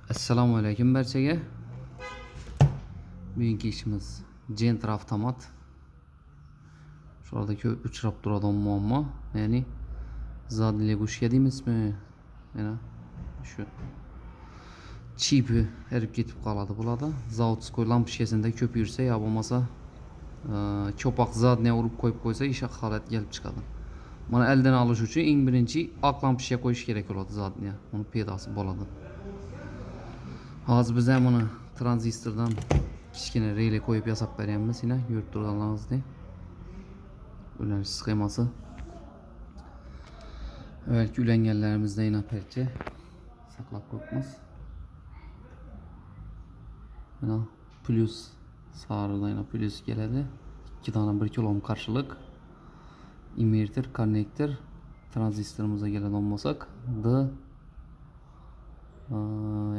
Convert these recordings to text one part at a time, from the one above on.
Assalomu alaykum barchaga. Bugungi ishimiz Gentra avtomat. Şurada ko'p uchrab turadigan muammo, ya'ni zadniy gushka deymizmi? Mana shu chipi erib ketib qoladi bularda. Zavodskoy lampochkasida ko'p yursa yo bo'lmasa cho'poq zadniy urib qo'yib qo'ysa isha holat kelib chiqadi. Mana eldan olish uchun eng birinchi oq lampochka qo'yish kerak bo'ladi zadniy. Uni pedasi bo'ladi. Hozir biz ham buni tranzistordan kichkina relay qo'yib yasab beryapmiz. Yine ko'rib turganlaringizdek. Ulanish sxemasi. Belki ulanganlarimizda yine parcha saqlab qo'yibmiz. Mana plus sağırda yine plus keladi. 2 tane 1 kilo qarshilik inverter, konnektor tranzistorimize keladigan bo'lsak,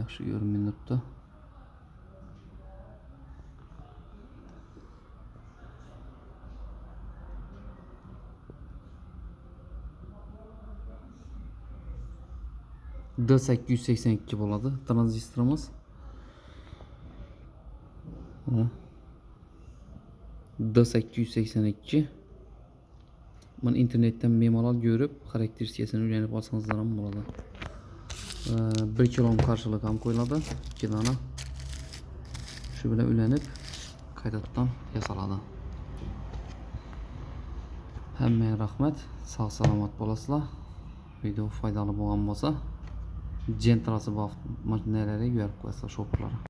yaxshi görünmüyor turibdi. D882 bo'ladi tranzistorimiz. D882. Bunu internetten bemalol görüp karakteristikasini öğrenip alsanızlar ham bo'ladi. 1 kilo karşılık ham qo'yiladi, 2 tane. Shu bilan ulanib qaytadan yasaladi. Hammaga rahmat, sog' salomat bo'lasizlar. Video foydali bo'lgan bo'lsa, Gentrasi bor mashinalarga yuborib qo'yasizlar shoplarga.